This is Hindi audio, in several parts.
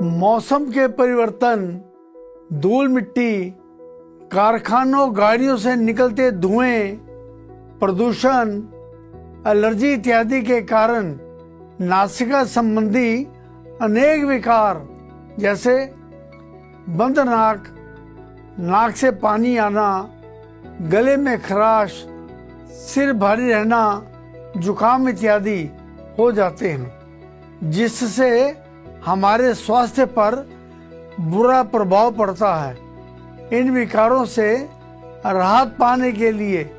मौसम के परिवर्तन, धूल मिट्टी, कारखानों गाड़ियों से निकलते धुएं, प्रदूषण, एलर्जी इत्यादि के कारण नासिका संबंधी अनेक विकार जैसे बंद नाक, नाक से पानी आना, गले में खराश, सिर भारी रहना, जुकाम इत्यादि हो जाते हैं, जिससे हमारे स्वास्थ्य पर बुरा प्रभाव पड़ता है। इन विकारों से राहत पाने के लिए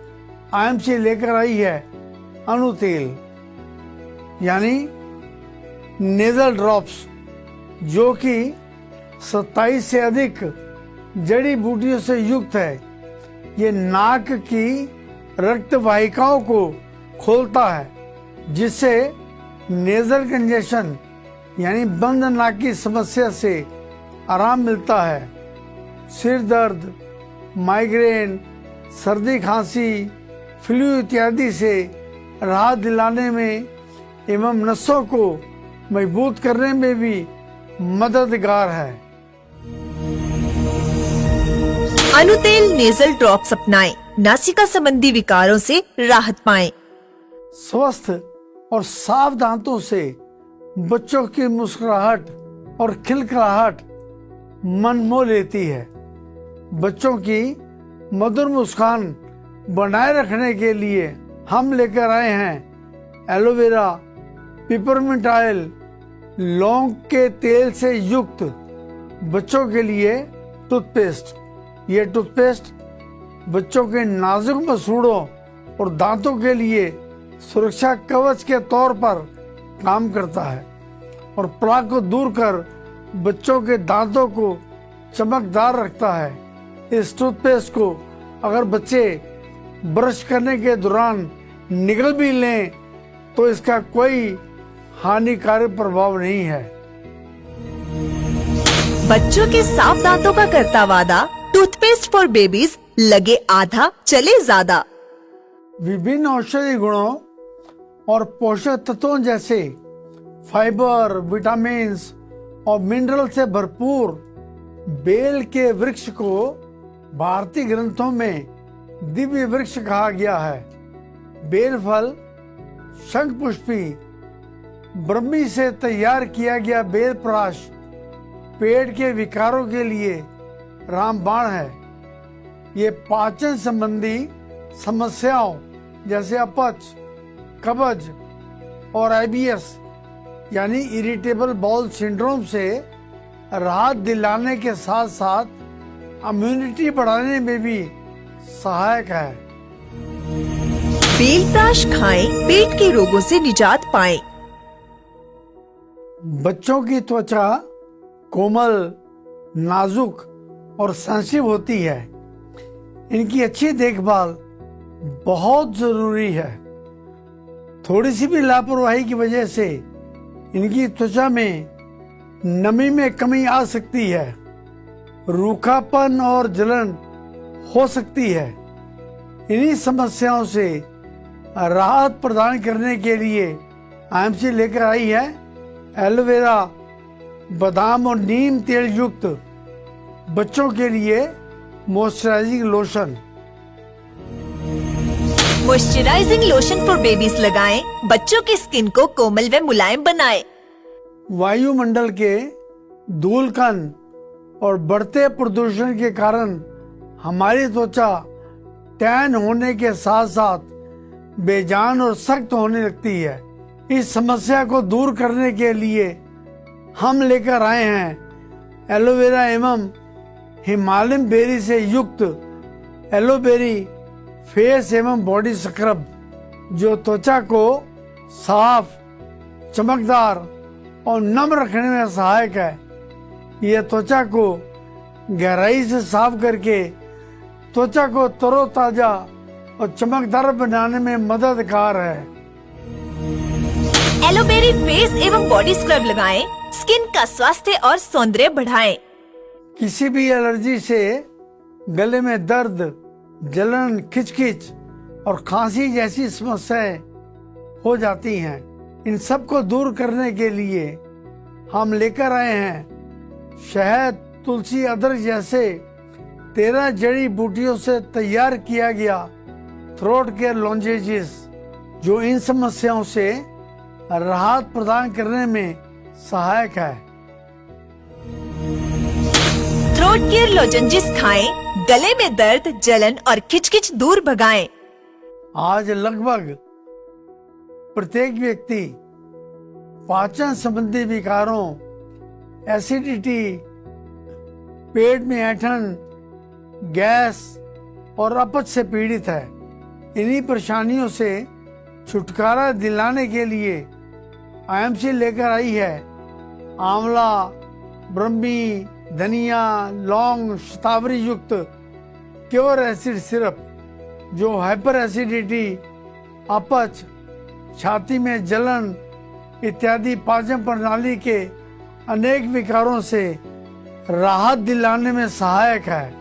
आईएमसी लेकर आई है अनु तेल यानी नेजल ड्रॉप्स, जो कि 27 से अधिक जड़ी बूटियों से युक्त है। ये नाक की रक्त वाहिकाओं को खोलता है, जिससे नेजल कंजेशन यानी बंद नाक की समस्या से आराम मिलता है। सिर दर्द, माइग्रेन, सर्दी खांसी, फ्लू इत्यादि से राहत दिलाने में एवं नसों को मजबूत करने में भी मददगार है। अनु तेल नेजल ड्रॉप्स अपनाएं, नासिका संबंधी विकारों से राहत पाएं। स्वस्थ और साफ दांतों से बच्चों की मुस्कुराहट और खिलखिलाहट मन मोह लेती है। बच्चों की मधुर मुस्कान बनाए रखने के लिए हम लेकर आए हैं एलोवेरा, पिपरमिंट ऑयल, लौंग के तेल से युक्त बच्चों के लिए टूथपेस्ट। ये टूथपेस्ट बच्चों के नाजुक मसूड़ों और दांतों के लिए सुरक्षा कवच के तौर पर काम करता है और प्लाक को दूर कर बच्चों के दांतों को चमकदार रखता है। इस टूथपेस्ट को अगर बच्चे ब्रश करने के दौरान निगल भी लें तो इसका कोई हानिकारक प्रभाव नहीं है। बच्चों के साफ दांतों का करता वादा, टूथपेस्ट फॉर बेबीज, लगे आधा चले ज्यादा। विभिन्न औषधि गुणों और पोषक तत्वों जैसे फाइबर, विटामिन्स और मिनरल से भरपूर बेल के वृक्ष को भारतीय ग्रंथों में दिव्य वृक्ष कहा गया है। बेल फल शंखपुष्पी ब्रह्मी से तैयार किया गया बेल प्राश पेट के विकारों के लिए रामबाण है। ये पाचन संबंधी समस्याओं जैसे अपच, कब्ज और आईबीएस यानी इरिटेबल बाउल सिंड्रोम से राहत दिलाने के साथ साथ इम्यूनिटी बढ़ाने में भी सहायक है। बेल प्राश खाएं, पेट के रोगों से निजात पाएं। बच्चों की त्वचा कोमल, नाजुक और सेंसिटिव होती है। इनकी अच्छी देखभाल बहुत जरूरी है। थोड़ी सी भी लापरवाही की वजह से इनकी त्वचा में नमी में कमी आ सकती है, रूखापन और जलन हो सकती है। इन्हीं समस्याओं से राहत प्रदान करने के लिए आईएमसी लेकर आई है एलोवेरा, बादाम और नीम तेल युक्त बच्चों के लिए moisturising lotion. Moisturising lotion for babies लगाएं, बच्चों की स्किन को कोमल व मुलायम बनाएं। वायुमंडल के धूल कण और बढ़ते प्रदूषण के कारण हमारी त्वचा टैन होने के साथ साथ बेजान और सख्त होने लगती है। इस समस्या को दूर करने के लिए हम लेकर आए हैं एलोवेरा एवं हिमालयन बेरी से युक्त एलोबेरी फेस एवं बॉडी स्क्रब, जो त्वचा को साफ, चमकदार और नम रखने में सहायक है। यह त्वचा को गहराई से साफ करके त्वचा को तरोताजा और चमकदार बनाने में मददगार है। एलोबेरी फेस एवं बॉडी स्क्रब लगाएं, स्किन का स्वास्थ्य और सौंदर्य बढ़ाएं। किसी भी एलर्जी से गले में दर्द, जलन, खिचखिच और खांसी जैसी समस्याएं हो जाती हैं। इन सब को दूर करने के लिए हम लेकर आए हैं शहद, तुलसी, अदरक जैसे 13 जड़ी बूटियों से तैयार किया गया थ्रोट केयर लॉजेंजेस, जो इन समस्याओं से राहत प्रदान करने में सहायक है। थ्रोट केयर लॉजेंजेस खाएं, गले में दर्द, जलन और खिचखिच दूर भगाएं। आज लगभग प्रत्येक व्यक्ति पाचन संबंधी विकारों, एसिडिटी, पेट में ऐंठन, गैस और अपच से पीड़ित है। इन्हीं परेशानियों से छुटकारा दिलाने के लिए आईएमसी लेकर आई है आंवला, ब्रह्मी, धनिया, लौंग, शतावरी युक्त क्योर एसिड सिरप, जो हाइपर एसिडिटी, अपच, छाती में जलन इत्यादि पाचन प्रणाली के अनेक विकारों से राहत दिलाने में सहायक है।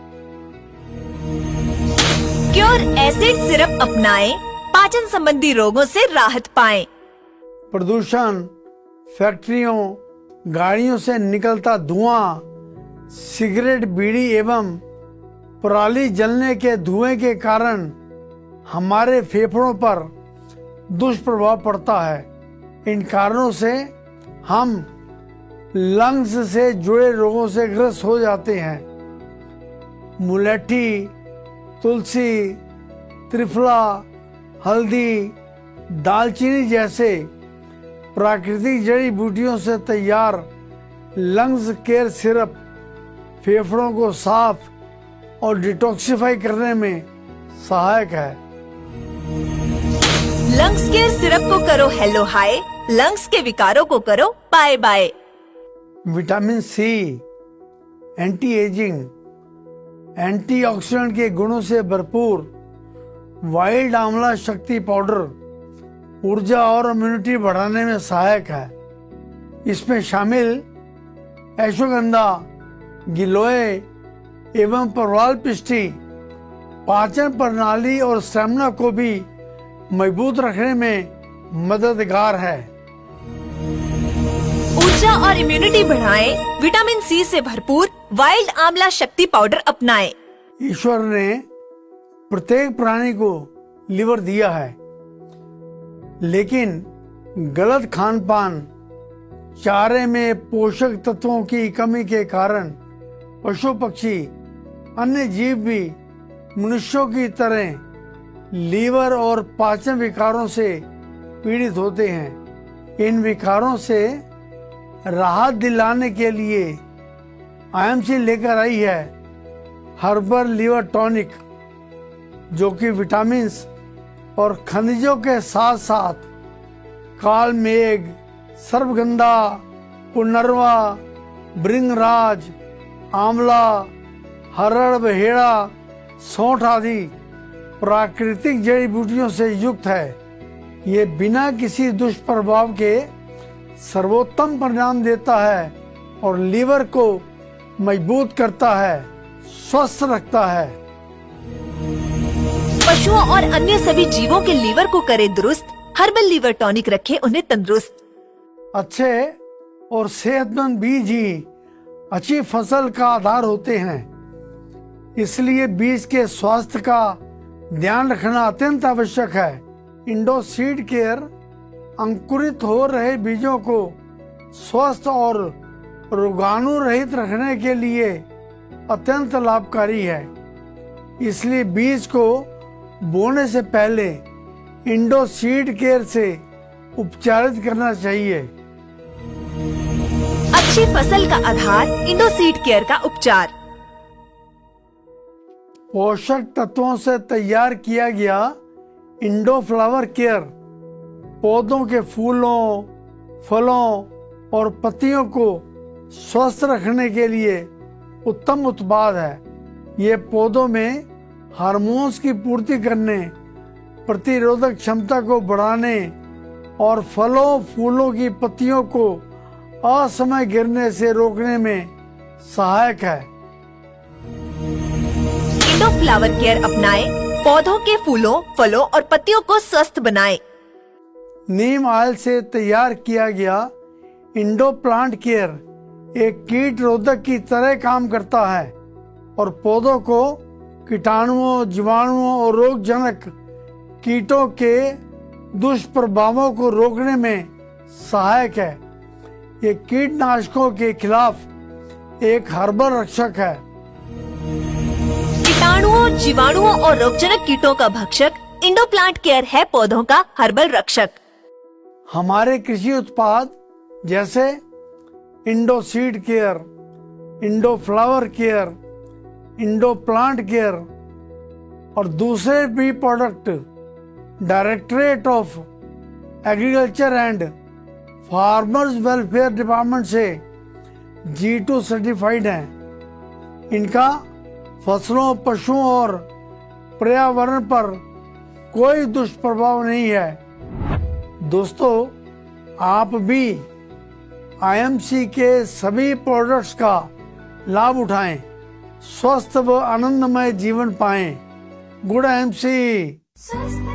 क्योर एसिड सिरप अपनाएं, पाचन संबंधी रोगों से राहत पाएं। प्रदूषण, फैक्ट्रियों, गाड़ियों से निकलता धुआं, सिगरेट, बीड़ी एवं पराली जलने के धुएं के कारण हमारे फेफड़ों पर दुष्प्रभाव पड़ता है। इन कारणों से हम लंग्स से जुड़े रोगों से ग्रस्त हो जाते हैं। मुलेठी, तुलसी, त्रिफला, हल्दी, दालचीनी जैसे प्राकृतिक जड़ी बूटियों से तैयार लंग्स केयर सिरप फेफड़ों को साफ और डिटॉक्सिफाई करने में सहायक है। लंग्स केयर सिरप को करो हेलो हाय, लंग्स के विकारों को करो bye bye. Vitamin C, anti ageing, antioxidant के गुणों से भरपूर वाइल्ड आंवला शक्ति पाउडर ऊर्जा और इम्यूनिटी बढ़ाने में सहायक है। इसमें शामिल अश्वगंधा, गिलोय एवं परवाल पिष्टी पाचन प्रणाली और स्टेमिना को भी मजबूत रखने में मददगार है। ऊर्जा और इम्यूनिटी बढ़ाएं, विटामिन सी से भरपूर वाइल्ड आंवला शक्ति पाउडर अपनाएं। ईश्वर ने प्रत्येक प्राणी को लिवर दिया है, लेकिन गलत खान पान, चारे में पोषक तत्वों की कमी के कारण पशु पक्षी अन्य जीव भी मनुष्यों की तरह लीवर और पाचन विकारों से पीड़ित होते हैं। इन विकारों से राहत दिलाने के लिए आईएमसी लेकर आई है हर्बल लीवर टॉनिक, जो कि विटामिन्स और खनिजों के साथ साथ कालमेघ, सर्वगंधा, पुनर्वा, भृंगराज, आंवला, हरड़, बहेड़ा, सौंठ आदि प्राकृतिक जड़ी बूटियों से युक्त है। ये बिना किसी दुष्प्रभाव के सर्वोत्तम परिणाम देता है और लीवर को मजबूत करता है, स्वस्थ रखता है। पशुओं और अन्य सभी जीवों के लीवर को करे दुरुस्त, हर्बल लीवर टॉनिक रखे उन्हें तंदुरुस्त। अच्छे और सेहतमंद बीज ही अच्छी फसल का आधार होते हैं, इसलिए बीज के स्वास्थ्य का ध्यान रखना अत्यंत आवश्यक है। इंडो सीड केयर अंकुरित हो रहे बीजों को स्वस्थ और रोगाणु रहित रखने के लिए अत्यंत लाभकारी है। इसलिए बीज को बोने से पहले इंडो सीड केयर से उपचारित करना चाहिए। अच्छी फसल का आधार इंडो सीड केयर का उपचार। पोषक तत्वों से तैयार किया गया इंडो फ्लावर केयर पौधों के फूलों, फलों और पत्तियों को स्वस्थ रखने के लिए उत्तम उत्पाद है। ये पौधों में हार्मोन्स की पूर्ति करने, प्रतिरोधक क्षमता को बढ़ाने और फलों फूलों की पत्तियों को असमय गिरने से रोकने में सहायक है। इंडो फ्लावर केयर अपनाएं, पौधों के फूलों, फलों और पत्तियों को स्वस्थ बनाएं। नीम ऑयल से तैयार किया गया इंडो प्लांट केयर एक कीट रोधक की तरह काम करता है और पौधों को कीटाणुओं, जीवाणुओं और रोगजनक कीटों के दुष्प्रभावों को रोकने में सहायक है। ये कीटनाशकों के खिलाफ एक हर्बल रक्षक है। कीटाणुओं, जीवाणुओं और रोगजनक कीटों का भक्षक इंडोप्लांट केयर है पौधों का हर्बल रक्षक। हमारे कृषि उत्पाद जैसे Indo seed care, Indo flower care, Indo plant care और दूसरे भी product directorate of agriculture and farmers welfare department से G2 सर्टिफाइड हैं। इनका फसलों, पशुओं और पर्यावरण पर कोई दुष्प्रभाव नहीं है। दोस्तों, आप भी IMC के सभी प्रोडक्ट्स का लाभ उठाएं, स्वस्थ व आनंदमय जीवन पाएं। Good IMC।